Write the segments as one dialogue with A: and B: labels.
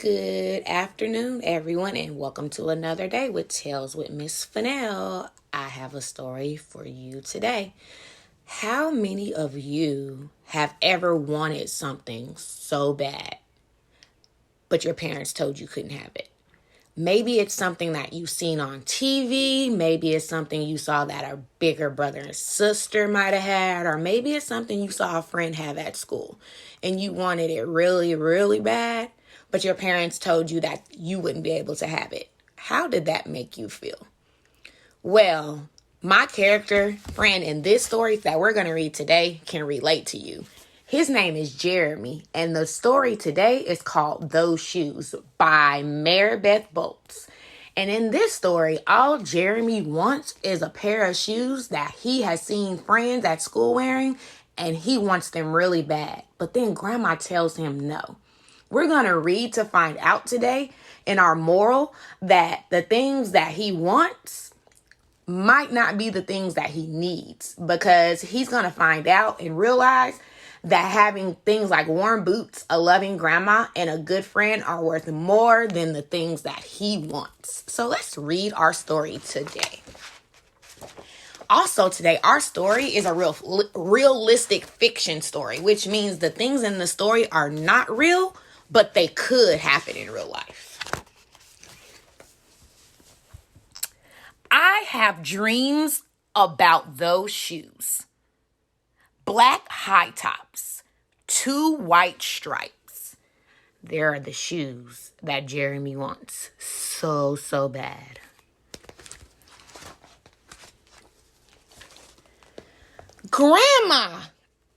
A: Good afternoon, everyone, and welcome to another day with Tales with Miss Fennell. I have a story for you today. How many of you have ever wanted something so bad, but your parents told you couldn't have it? Maybe it's something that you've seen on TV. Maybe it's something you saw that a bigger brother and sister might have had. Or maybe it's something you saw a friend have at school and you wanted it really, really bad, but your parents told you that you wouldn't be able to have it. How did that make you feel? Well, my character friend in this story that we're going to read today can relate to you. His name is Jeremy, and the story today is called Those Shoes by Maribeth Boelts. And in this story, all Jeremy wants is a pair of shoes that he has seen friends at school wearing, and he wants them really bad. But then Grandma tells him no. We're going to read to find out today in our moral that the things that he wants might not be the things that he needs, because he's going to find out and realize that having things like warm boots, a loving grandma, and a good friend are worth more than the things that he wants. So let's read our story today. Also today, our story is a realistic fiction story, which means the things in the story are not real, but they could happen in real life. I have dreams about those shoes. Black high tops, 2 white stripes. There are the shoes that Jeremy wants so bad. Grandma,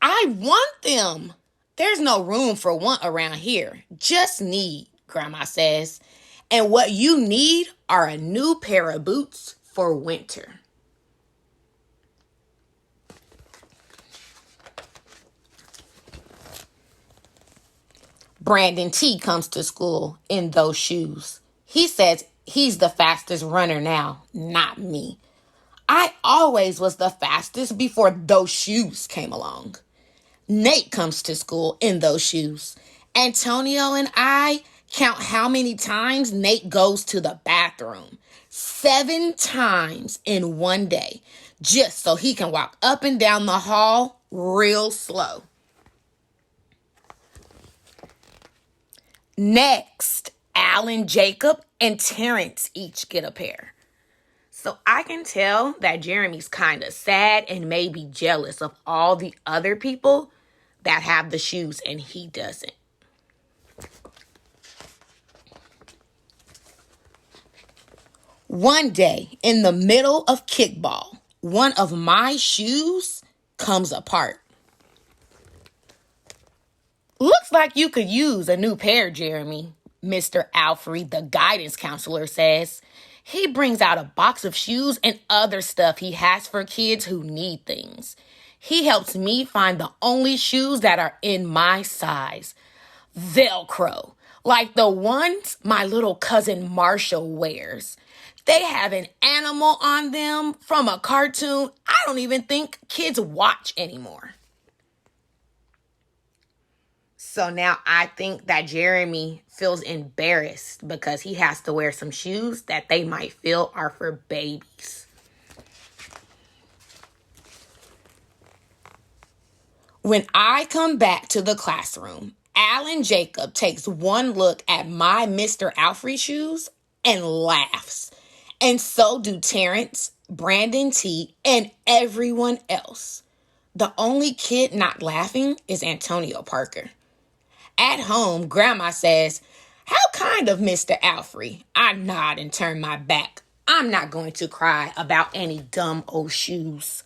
A: I want them. There's no room for want around here. Just need, Grandma says. And what you need are a new pair of boots for winter. Brandon T comes to school in those shoes. He says he's the fastest runner now, not me. I always was the fastest before those shoes came along. Nate comes to school in those shoes. Antonio and I count how many times Nate goes to the bathroom. 7 times in one day, just so he can walk up and down the hall real slow. Next, Alan, Jacob, and Terrence each get a pair. So I can tell that Jeremy's kind of sad and maybe jealous of all the other people that have the shoes and he doesn't. One day, in the middle of kickball, one of my shoes comes apart. Looks like you could use a new pair, Jeremy, Mr. Alfred, the guidance counselor, says. He brings out a box of shoes and other stuff he has for kids who need things. He helps me find the only shoes that are in my size. Velcro, like the ones my little cousin Marshall wears. They have an animal on them from a cartoon I don't even think kids watch anymore. So now I think that Jeremy feels embarrassed because he has to wear some shoes that they might feel are for babies. When I come back to the classroom, Alan Jacob takes one look at my Mr. Alfred shoes and laughs. And so do Terrence, Brandon T, and everyone else. The only kid not laughing is Antonio Parker. At home, Grandma says, "How kind of Mr. Alfred." I nod and turn my back. I'm not going to cry about any dumb old shoes.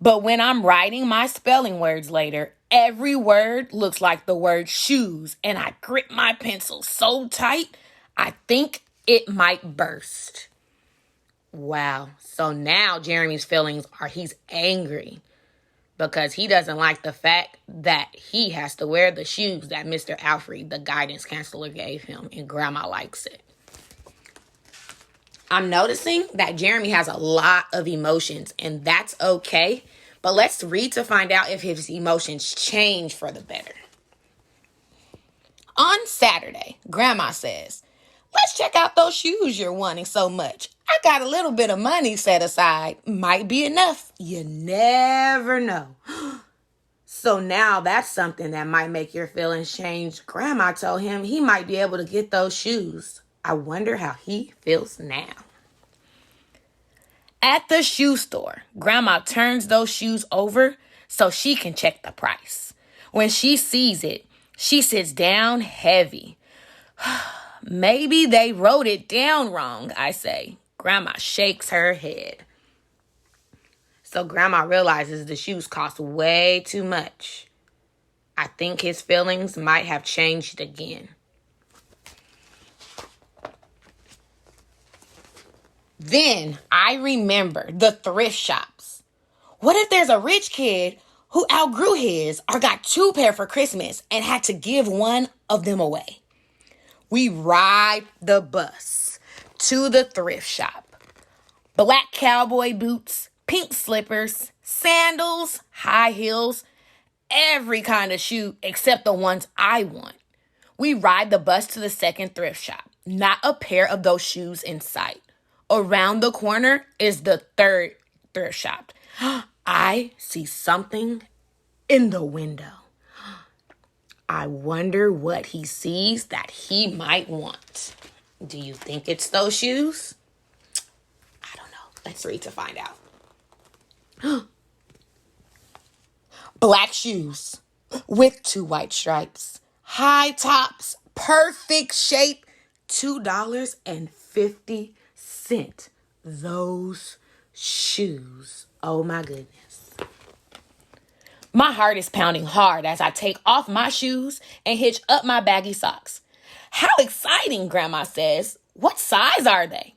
A: But when I'm writing my spelling words later, every word looks like the word shoes, and I grip my pencil so tight, I think it might burst. Wow. So now Jeremy's feelings are he's angry because he doesn't like the fact that he has to wear the shoes that Mr. Alfred, the guidance counselor, gave him, and Grandma likes it. I'm noticing that Jeremy has a lot of emotions, and that's okay. But let's read to find out if his emotions change for the better. On Saturday, Grandma says, let's check out those shoes you're wanting so much. I got a little bit of money set aside. Might be enough. You never know. So now that's something that might make your feelings change. Grandma told him he might be able to get those shoes. I wonder how he feels now. At the shoe store, Grandma turns those shoes over so she can check the price. When she sees it, she sits down heavy. Maybe they wrote it down wrong, I say. Grandma shakes her head. So Grandma realizes the shoes cost way too much. I think his feelings might have changed again. Then I remember the thrift shops. What if there's a rich kid who outgrew his or got 2 pair for Christmas and had to give one of them away? We ride the bus to the thrift shop. Black cowboy boots, pink slippers, sandals, high heels, every kind of shoe except the ones I want. We ride the bus to the second thrift shop. Not a pair of those shoes in sight. Around the corner is the third thrift shop. I see something in the window. I wonder what he sees that he might want. Do you think it's those shoes? I don't know. Let's read to find out. Black shoes with 2 white stripes. High tops, perfect shape, $2.50. Those shoes. Oh my goodness. My heart is pounding hard as I take off my shoes and hitch up my baggy socks. How exciting, Grandma says. What size are they?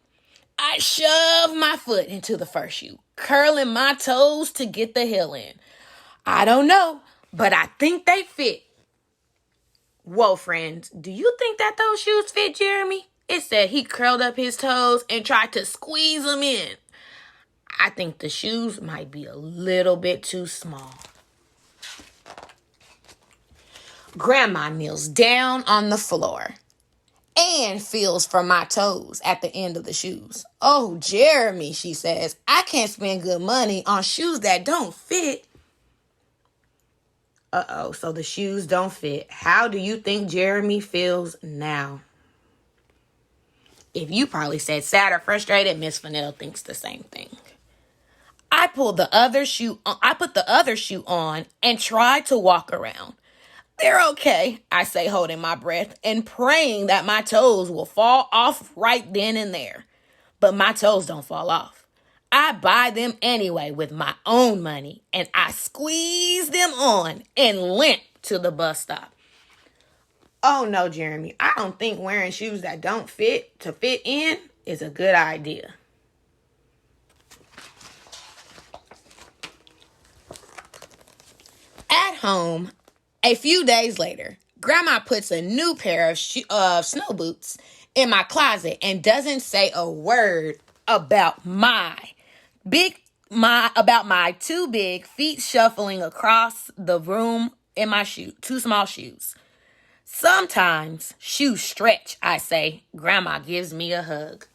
A: I shove my foot into the first shoe, curling my toes to get the heel in. I don't know, but I think they fit. Whoa, friends, do you think that those shoes fit Jeremy? It said he curled up his toes and tried to squeeze them in. I think the shoes might be a little bit too small. Grandma kneels down on the floor and feels for my toes at the end of the shoes. Oh, Jeremy, she says, I can't spend good money on shoes that don't fit. Uh-oh, so the shoes don't fit. How do you think Jeremy feels now? If you probably said sad or frustrated, Miss Fennell thinks the same thing. I put the other shoe on and tried to walk around. They're okay, I say, holding my breath and praying that my toes will fall off right then and there. But my toes don't fall off. I buy them anyway with my own money, and I squeeze them on and limp to the bus stop. Oh no, Jeremy, I don't think wearing shoes that don't fit in is a good idea. At home, a few days later, Grandma puts a new pair of snow boots in my closet and doesn't say a word about my 2 big feet shuffling across the room in my 2 small shoes. Sometimes shoes stretch, I say. Grandma gives me a hug.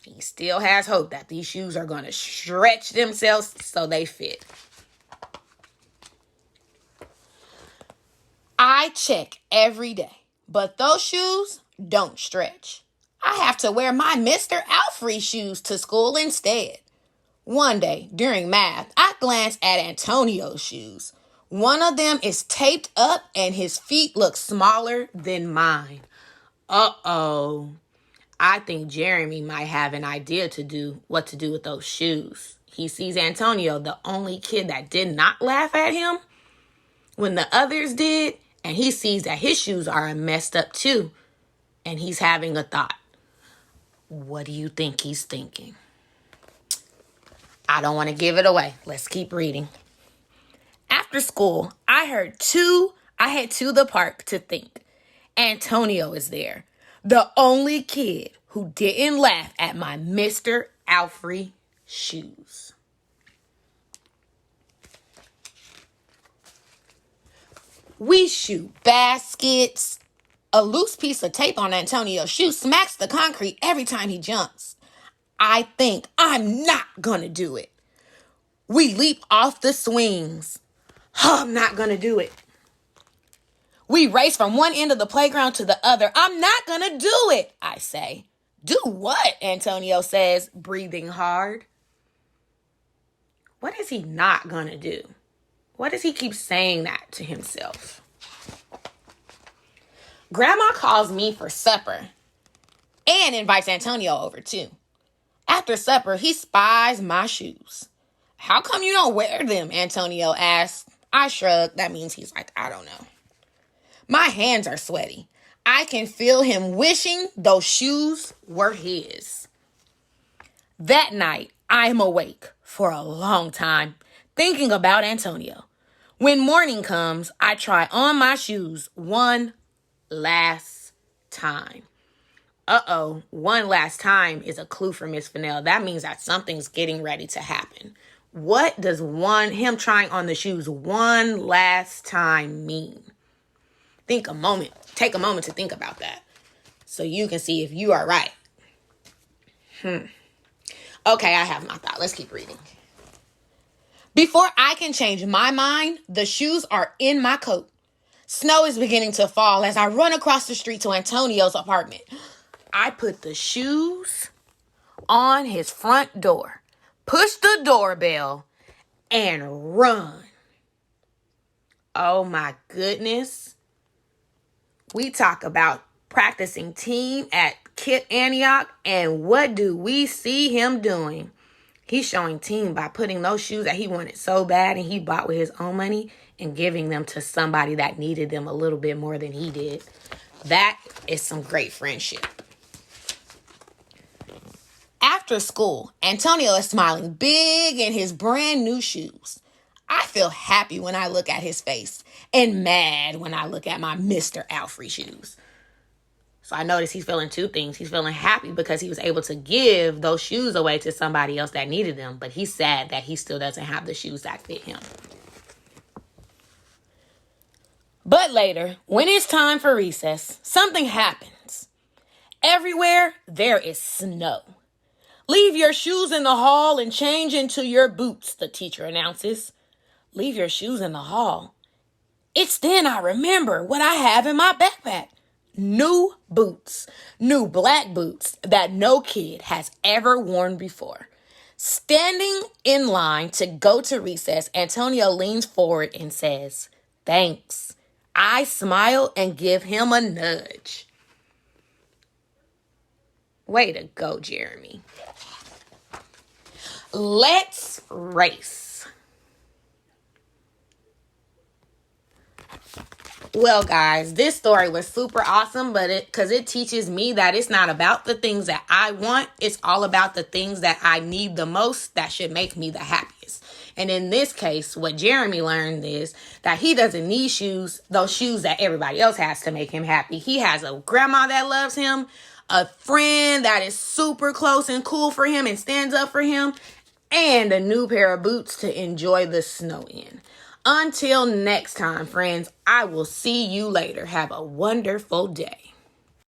A: He still has hope that these shoes are going to stretch themselves so they fit. I check every day, but those shoes don't stretch. I have to wear my Mr. Alfrey shoes to school instead. One day, during math, I glanced at Antonio's shoes. One of them is taped up and his feet look smaller than mine. Uh-oh. I think Jeremy might have an idea what to do with those shoes. He sees Antonio, the only kid that did not laugh at him when the others did, and he sees that his shoes are messed up too, and he's having a thought. What do you think he's thinking? I don't want to give it away. Let's keep reading. After school, I head to the park to think. Antonio is there, the only kid who didn't laugh at my Mr. Alfrey shoes. We shoot baskets. A loose piece of tape on Antonio's shoe smacks the concrete every time he jumps. I think I'm not gonna do it. We leap off the swings. I'm not gonna do it. We race from one end of the playground to the other. I'm not gonna do it, I say. Do what? Antonio says, breathing hard. What is he not gonna do? Why does he keep saying that to himself? Grandma calls me for supper and invites Antonio over too. After supper, he spies my shoes. How come you don't wear them? Antonio asks. I shrug. That means he's like, I don't know. My hands are sweaty. I can feel him wishing those shoes were his. That night, I'm awake for a long time, thinking about Antonio. When morning comes, I try on my shoes one last time. One last time is a clue for Miss Fennell. That means that something's getting ready to happen. What does him trying on the shoes one last time mean? Take a moment to think about that so you can see if you are right. Okay, I have my thought. Let's keep reading. Before I can change my mind, the shoes are in my coat. Snow is beginning to fall as I run across the street to Antonio's apartment. I put the shoes on his front door, push the doorbell, and run. Oh my goodness. We talk about practicing team at Kit Antioch, and what do we see him doing? He's showing team by putting those shoes that he wanted so bad and he bought with his own money and giving them to somebody that needed them a little bit more than he did. That is some great friendship. After school, Antonio is smiling big in his brand new shoes. I feel happy when I look at his face and mad when I look at my Mr. Alfrey shoes. So I notice he's feeling two things. He's feeling happy because he was able to give those shoes away to somebody else that needed them, but he's sad that he still doesn't have the shoes that fit him. But later, when it's time for recess, something happens. Everywhere there is snow. Leave your shoes in the hall and change into your boots, the teacher announces. Leave your shoes in the hall. It's then I remember what I have in my backpack. New boots. New black boots that no kid has ever worn before. Standing in line to go to recess, Antonio leans forward and says, "Thanks." I smile and give him a nudge. Way to go, Jeremy. Let's race. Well, guys, this story was super awesome, because it teaches me that it's not about the things that I want. It's all about the things that I need the most that should make me the happiest. And in this case, what Jeremy learned is that he doesn't need those shoes that everybody else has to make him happy. He has a grandma that loves him, a friend that is super close and cool for him and stands up for him, and a new pair of boots to enjoy the snow in. Until next time, friends, I will see you later. Have a wonderful day.